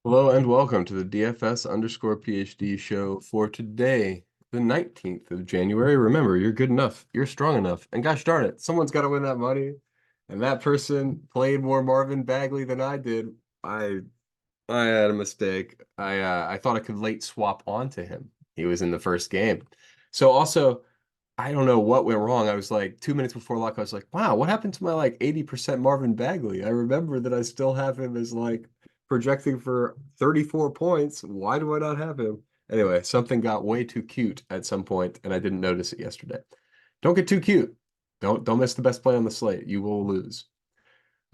Hello and welcome to the DFS underscore PhD show for today, the 19th of January. Remember, you're good enough, you're strong enough, and gosh darn it, someone's got to win that money. And that person played more Marvin Bagley than I did. I I had a mistake. I thought I could late swap onto him. He was in the first game. So also, I don't know what went wrong. I was like 2 minutes before lock, I was like, wow, what happened to my like 80% Marvin Bagley? I remember that I still have him as like projecting for 34 points. Why do I not have him? Anyway, something got way too cute at some point, and I didn't notice it yesterday. Don't get too cute. Don't miss the best play on the slate. You will lose.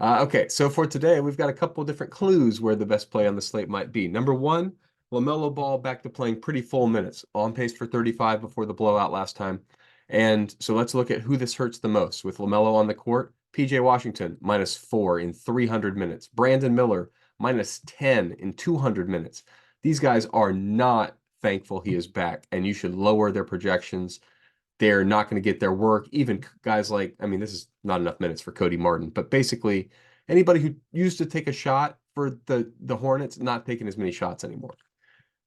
Okay, so for today, we've got a couple different clues where the best play on the slate might be. Number one, LaMelo Ball back to playing pretty full minutes, on pace for 35 before the blowout last time. And so let's look at who this hurts the most. With LaMelo on the court, PJ Washington, -4 in 300 minutes. Brandon Miller, -10 in 200 minutes. These guys are not thankful he is back, and you should lower their projections. They're not going to get their work. Even guys like, I mean, this is not enough minutes for Cody Martin, but basically anybody who used to take a shot for the Hornets, not taking as many shots anymore.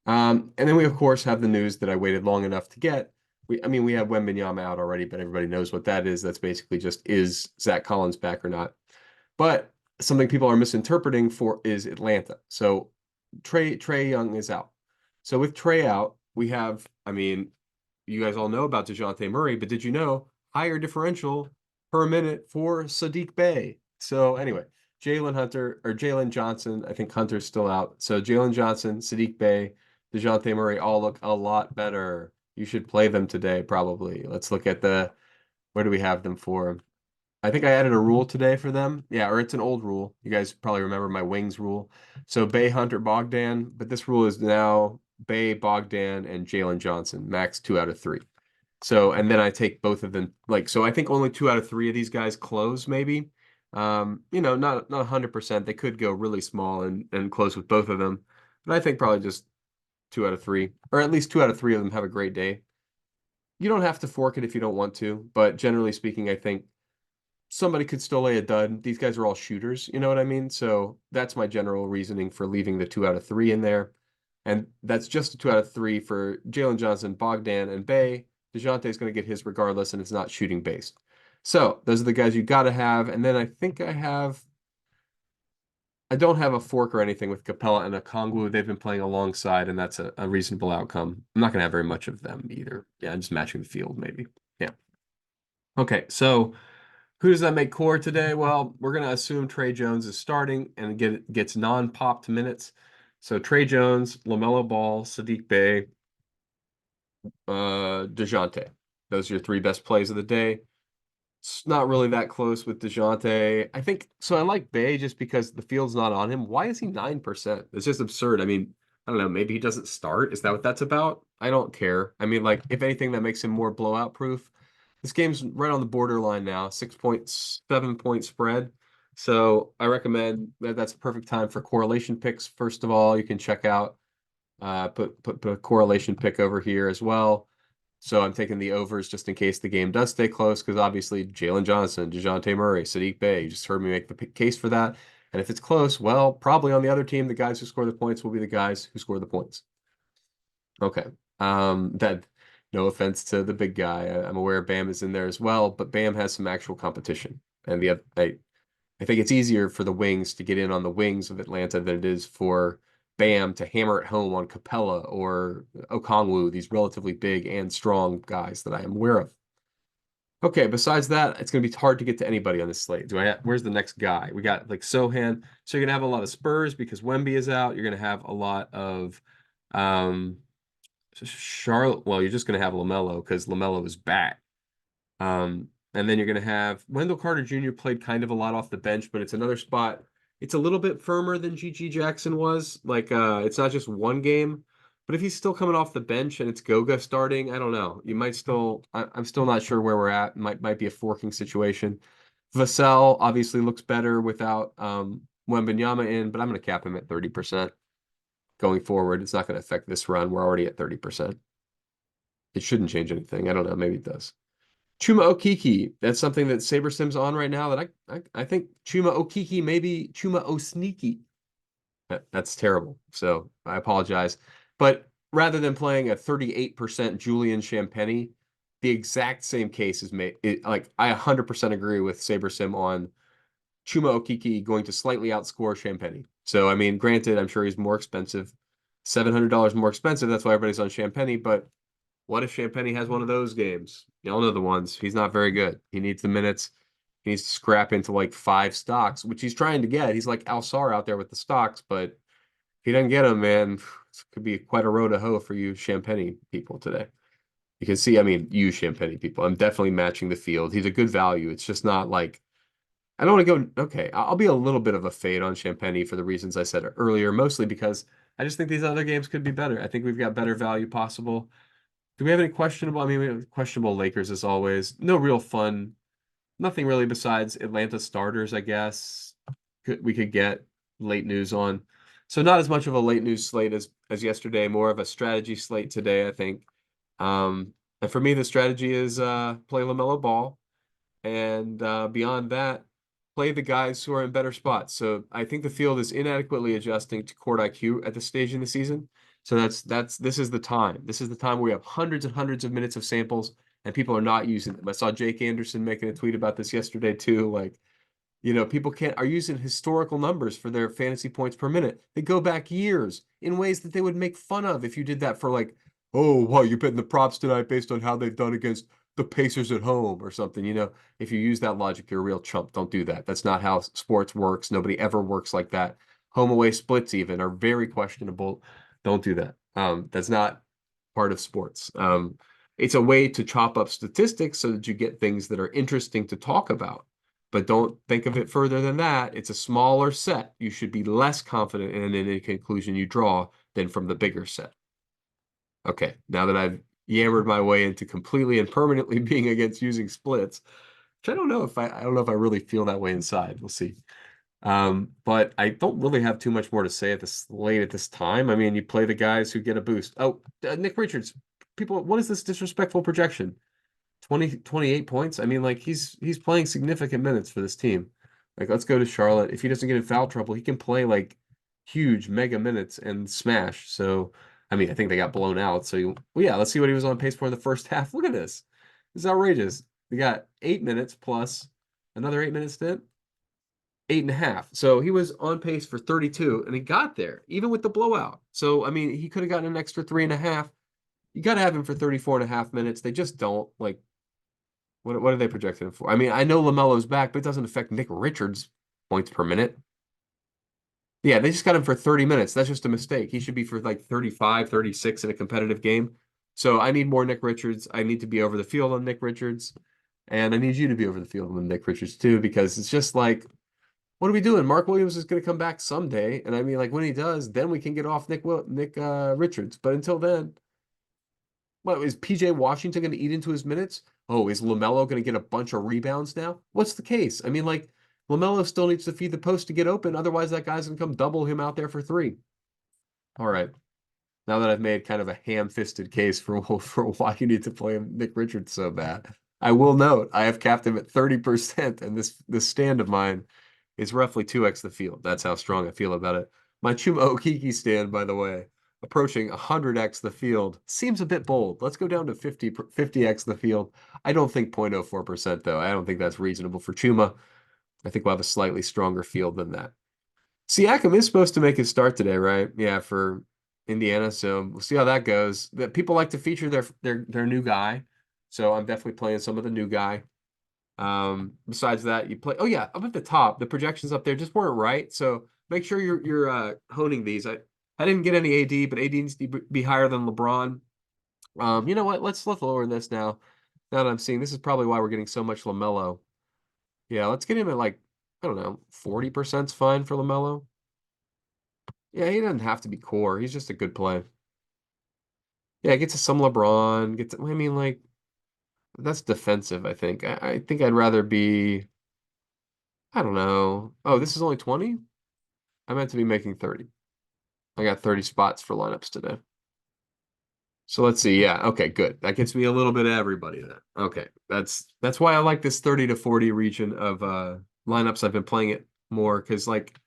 And then we of course have the news that I waited long enough to get. We have Wembanyama out already, but everybody knows what that is. That's basically just is Zach Collins back or not. But something people are misinterpreting for is Atlanta. So Trae Young is out. So with Trae out, we have, you guys all know about Dejounte Murray, but did you know higher differential per minute for Sadiq Bey? So anyway, Jalen Johnson, I think Hunter's still out. So Jalen Johnson, Sadiq Bey, Dejounte Murray all look a lot better. You should play them today, probably. Let's look at where do we have them for? I think I added a rule today for them. Yeah, or it's an old rule. You guys probably remember my wings rule. So Bay, Hunter, Bogdan, but this rule is now Bay, Bogdan, and Jalen Johnson, max 2 out of 3. So, and then I take both of them. So I think only 2 out of 3 of these guys close, maybe. Not 100%. They could go really small and close with both of them. But I think probably just 2 out of 3, or at least 2 out of 3 of them have a great day. You don't have to fork it if you don't want to, but generally speaking, I think somebody could still lay a dud. These guys are all shooters, you know what I mean? So that's my general reasoning for leaving the 2 out of 3 in there. And that's just a 2 out of 3 for Jalen Johnson, Bogdan, and Bay. Dejounte is going to get his regardless, and it's not shooting based. So those are the guys you got to have. And then I think I don't have a fork or anything with Capella and Okongwu. They've been playing alongside, and that's a reasonable outcome. I'm not going to have very much of them either. Yeah, I'm just matching the field, maybe. Yeah. Okay, so who does that make core today? Well, we're going to assume Tre Jones is starting and gets non-popped minutes. So Tre Jones, LaMelo Ball, Sadiq Bey, Dejounte. Those are your 3 best plays of the day. It's not really that close with Dejounte. I think so. I like Bey just because the field's not on him. Why is he 9%? It's just absurd. I don't know. Maybe he doesn't start. Is that what that's about? I don't care. If anything, that makes him more blowout proof. This game's right on the borderline now, 6.7 point spread. So I recommend that's a perfect time for correlation picks. First of all, you can check out put a correlation pick over here as well. So I'm taking the overs just in case the game does stay close, because obviously Jalen Johnson, Dejounte Murray, Sadiq Bey, you just heard me make the case for that. And if it's close, well, probably on the other team, the guys who score the points will be the guys who score the points. Okay. That no offense to the big guy. I'm aware Bam is in there as well, but Bam has some actual competition. And I think it's easier for the wings to get in on the wings of Atlanta than it is for Bam to hammer it home on Capella or Okongwu, these relatively big and strong guys that I am aware of. Okay, besides that, it's going to be hard to get to anybody on this slate. Where's the next guy? We got like Sohan. So you're going to have a lot of Spurs because Wemby is out. You're going to have a lot of um, Charlotte. Well, you're just going to have LaMelo because LaMelo is back. And then you're going to have Wendell Carter Jr. played kind of a lot off the bench, but it's another spot. It's a little bit firmer than GG Jackson was. It's not just one game, but if he's still coming off the bench and it's Goga starting, I don't know. You might still, I'm still not sure where we're at. Might be a forking situation. Vassell obviously looks better without Wembanyama in, but I'm going to cap him at 30% going forward. It's not going to affect this run. We're already at 30%. It shouldn't change anything. I don't know. Maybe it does. Chuma Okiki, that's something that SaberSim's on right now that I think Chuma Okiki, maybe Chuma Osneaky. That's terrible. So I apologize. But rather than playing a 38% Julian Champagny, the exact same case is made. Like I 100% agree with SaberSim on Chuma Okiki going to slightly outscore Champagny. So I mean, granted, I'm sure he's more expensive, $700 more expensive. That's why everybody's on Champagny. But what if Champagny has one of those games? Y'all know the ones. He's not very good. He needs the minutes. He needs to scrap into like 5 stocks, which he's trying to get. He's like Alsar out there with the stocks, but if he doesn't get them, man, it could be quite a row to hoe for you Champagny people today. You can see, I mean, you Champagny people. I'm definitely matching the field. He's a good value. It's just not like I don't want to go. Okay, I'll be a little bit of a fade on Champagny for the reasons I said earlier, mostly because I just think these other games could be better. I think we've got better value possible. Do we have any questionable? I mean, we have questionable Lakers as always. No real fun. Nothing really besides Atlanta starters, I guess. We could get late news on. So not as much of a late news slate as yesterday, more of a strategy slate today, I think. And for me, the strategy is play LaMelo Ball, and beyond that, play the guys who are in better spots. So I think the field is inadequately adjusting to court IQ at this stage in the season. So this is the time. This is the time where we have hundreds and hundreds of minutes of samples and people are not using them. I saw Jake Anderson making a tweet about this yesterday too. Like, people are using historical numbers for their fantasy points per minute. They go back years in ways that they would make fun of if you did that for like, oh, wow, you're betting the props tonight based on how they've done against the Pacers at home or something. If you use that logic, you're a real chump. Don't do that. That's not how sports works. Nobody ever works like that. Home away splits even are very questionable. Don't do that. That's not part of sports. It's a way to chop up statistics so that you get things that are interesting to talk about. But don't think of it further than that. It's a smaller set. You should be less confident in any conclusion you draw than from the bigger set. Okay, now that I've yammered my way into completely and permanently being against using splits, which I don't know if I really feel that way inside. We'll see. But I don't really have too much more to say at this late at this time. I mean, you play the guys who get a boost. Oh, Nick Richards. People, what is this disrespectful projection? 28 points. I mean, like he's playing significant minutes for this team. Like, let's go to Charlotte. If he doesn't get in foul trouble, he can play like huge mega minutes and smash. So, I mean, I think they got blown out. So, well, yeah, let's see what he was on pace for in the first half. Look at this. This is outrageous. We got 8 minutes plus another 8 minute stint, 8.5. So he was on pace for 32 and he got there even with the blowout. So, I mean, he could have gotten an extra 3.5. You got to have him for 34.5 minutes. They just don't like what are they projecting him for? I mean, I know LaMelo's back, but it doesn't affect Nick Richards' points per minute. Yeah, they just got him for 30 minutes. That's just a mistake. He should be for like 35, 36 in a competitive game. So I need more Nick Richards. I need to be over the field on Nick Richards. And I need you to be over the field on Nick Richards too, because it's just like, what are we doing? Mark Williams is going to come back someday. And I mean, like when he does, then we can get off Nick Richards. But until then, what is PJ Washington going to eat into his minutes? Oh, is LaMelo going to get a bunch of rebounds now? What's the case? I mean, like LaMelo still needs to feed the post to get open. Otherwise, that guy's going to come double him out there for three. All right. Now that I've made kind of a ham-fisted case for why you need to play Nick Richards so bad, I will note I have capped him at 30%, and this stand of mine is roughly 2x the field. That's how strong I feel about it. My Chuma Okiki stand, by the way, approaching 100x the field seems a bit bold. Let's go down to 50x the field. I don't think 0.04%, though. I don't think that's reasonable for Chuma. I think we'll have a slightly stronger field than that. Siakam is supposed to make his start today, right? Yeah, for Indiana. So we'll see how that goes. That people like to feature their new guy. So I'm definitely playing some of the new guy. Besides that, you play. Oh yeah, up at the top, the projections up there just weren't right. So make sure you're honing these. I didn't get any AD, but AD needs to be higher than LeBron. You know what? Let's lower this now. Now that I'm seeing, this is probably why we're getting so much LaMelo. Yeah, let's get him at like, I don't know, 40% is fine for LaMelo. Yeah, he doesn't have to be core. He's just a good play. Yeah, get to some LeBron. I mean, like, that's defensive, I think. I think I'd rather be, I don't know. Oh, this is only 20? I meant to be making 30. I got 30 spots for lineups today. So let's see. Yeah, okay, good. That gets me a little bit of everybody then. Okay. That's why I like this 30 to 40 region of lineups. I've been playing it more because like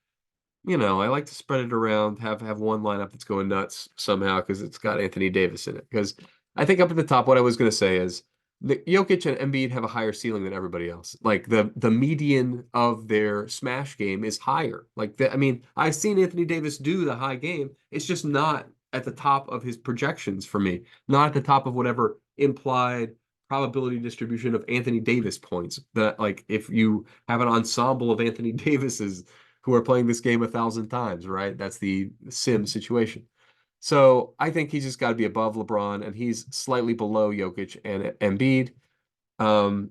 I like to spread it around, have one lineup that's going nuts somehow because it's got Anthony Davis in it. Because I think up at the top, what I was going to say is the Jokic and Embiid have a higher ceiling than everybody else. Like the median of their smash game is higher. I mean, I've seen Anthony Davis do the high game. It's just not at the top of his projections for me, not at the top of whatever implied probability distribution of Anthony Davis points. That like if you have an ensemble of Anthony Davises who are playing this game 1,000 times, right? That's the sim situation. So I think he's just got to be above LeBron, and he's slightly below Jokic and Embiid. Um,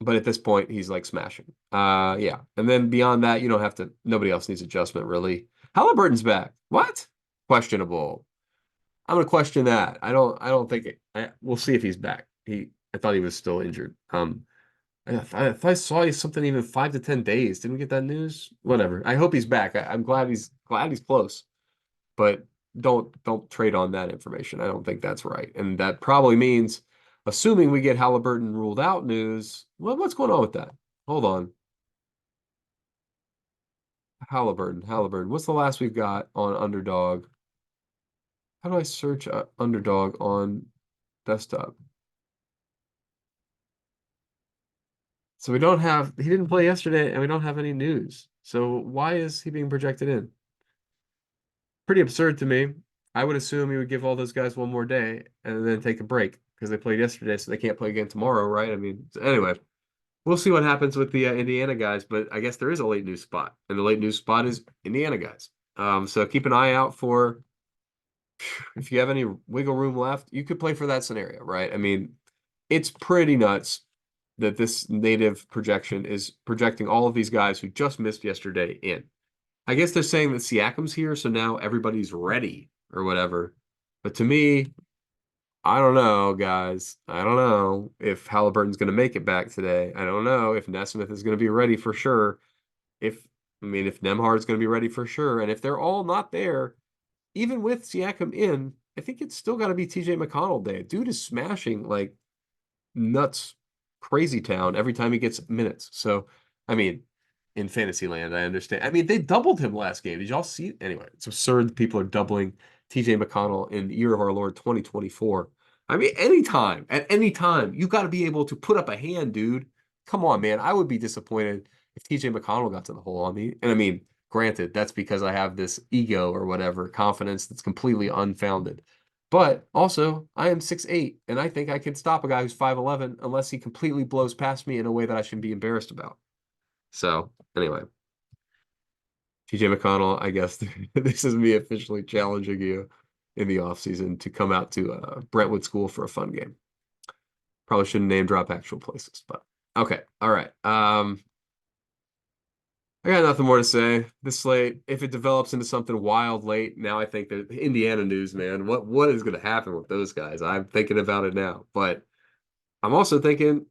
but at this point, he's like smashing. Yeah. And then beyond that, you don't have to. Nobody else needs adjustment really. Halliburton's back. What? Questionable. I'm gonna question that. I don't think it. We'll see if he's back. I thought he was still injured. I thought I saw something even 5 to 10 days. Didn't we get that news? Whatever. I hope he's back. I'm glad he's close, but don't trade on that information. I don't think that's right, and that probably means, assuming we get Halliburton ruled out news. What's going on with that? Hold on, Halliburton. What's the last we've got on Underdog? How do I search Underdog on desktop? So we don't have. He didn't play yesterday, and we don't have any news. So why is he being projected in? Pretty absurd to me. I would assume he would give all those guys one more day and then take a break because they played yesterday, so they can't play again tomorrow, right? I mean, anyway, we'll see what happens with the Indiana guys, but I guess there is a late news spot, and the late news spot is Indiana guys. So keep an eye out for if you have any wiggle room left, you could play for that scenario, right? I mean, it's pretty nuts that this native projection is projecting all of these guys who just missed yesterday in. I guess they're saying that Siakam's here, so now everybody's ready or whatever. But to me, I don't know, guys. I don't know if Halliburton's going to make it back today. I don't know if Nesmith is going to be ready for sure. If if Nemhard's going to be ready for sure, and if they're all not there, even with Siakam in, I think it's still got to be TJ McConnell day. Dude is smashing like nuts, crazy town every time he gets minutes. So, I mean, in fantasy land, I understand. I mean, they doubled him last game. Did y'all see? Anyway, it's absurd. People are doubling TJ McConnell in the year of our Lord 2024. I mean, anytime, at any time, you got to be able to put up a hand, dude. Come on, man. I would be disappointed if TJ McConnell got to the hole on me. And I mean, granted, that's because I have this ego or whatever, confidence that's completely unfounded. But also, I am 6'8", and I think I can stop a guy who's 5'11", unless he completely blows past me in a way that I shouldn't be embarrassed about. So, anyway, TJ McConnell, I guess this is me officially challenging you in the offseason to come out to Brentwood School for a fun game. Probably shouldn't name drop actual places, but okay. All right. I got nothing more to say. This slate, if it develops into something wild late, now I think that Indiana news, man, what is going to happen with those guys? I'm thinking about it now, but I'm also thinking,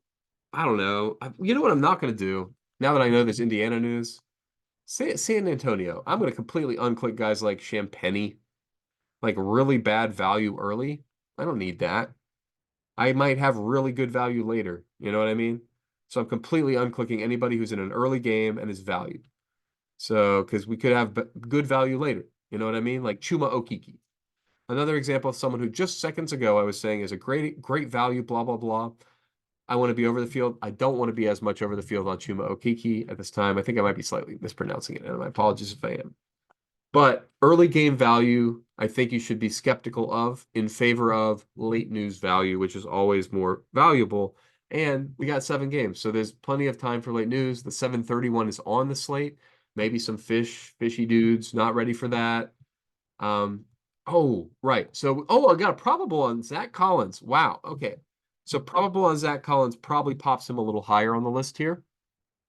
I don't know. You know what I'm not going to do now that I know there's Indiana news? San Antonio. I'm going to completely unclick guys like Champagny, like really bad value early. I don't need that. I might have really good value later. You know what I mean? So I'm completely unclicking anybody who's in an early game and is valued. So, because we could have good value later. You know what I mean? Like Chuma Okiki. Another example of someone who just seconds ago I was saying is a great value, blah, blah, blah. I want to be over the field. I don't want to be as much over the field on Chuma Okiki at this time. I think I might be slightly mispronouncing it, and my apologies if I am. But early game value, I think you should be skeptical of in favor of late news value, which is always more valuable. And we got 7 games, so there's plenty of time for late news. The 7:31 is on the slate. Maybe some fishy dudes not ready for that. Oh, right. So, I got a probable on Zach Collins. Wow. Okay. So probable on Zach Collins probably pops him a little higher on the list here.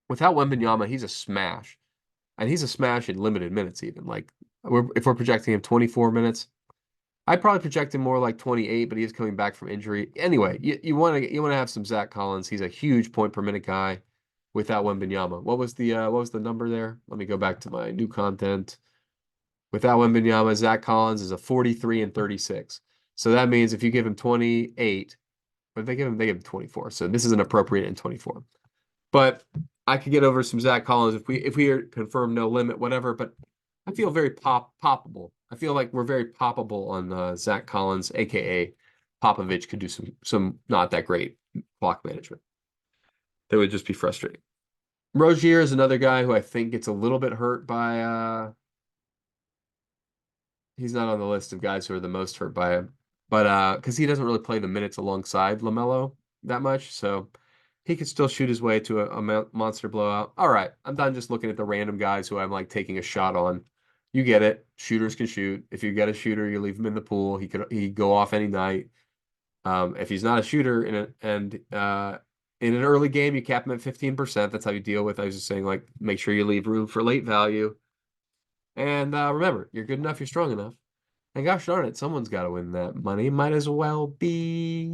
Without Wembanyama, he's a smash. And he's a smash in limited minutes even. Like if we're projecting him 24 minutes, I'd probably project him more like 28, but he is coming back from injury. Anyway, you want to have some Zach Collins. He's a huge point per minute guy without Wembanyama. What was the number there? Let me go back to my new content. Without Wembanyama, Zach Collins is a 43 and 36. So that means if you give him 28, but they give him 24. So this is an appropriate in 24. But I could get over some Zach Collins if we are confirmed no limit, whatever. But I feel very poppable. I feel like we're very poppable on Zach Collins, aka Popovich could do some not that great clock management. That would just be frustrating. Rozier is another guy who I think gets a little bit hurt by he's not on the list of guys who are the most hurt by him. But because he doesn't really play the minutes alongside LaMelo that much, so he could still shoot his way to a monster blowout. All right, I'm done just looking at the random guys who I'm like taking a shot on. You get it. Shooters can shoot. If you get a shooter, you leave him in the pool. He go off any night. If he's not a shooter in an early game, you cap him at 15%. That's how you deal with. I was just saying, like, make sure you leave room for late value. And remember, you're good enough, you're strong enough. And gosh darn it, someone's got to win that money. Might as well be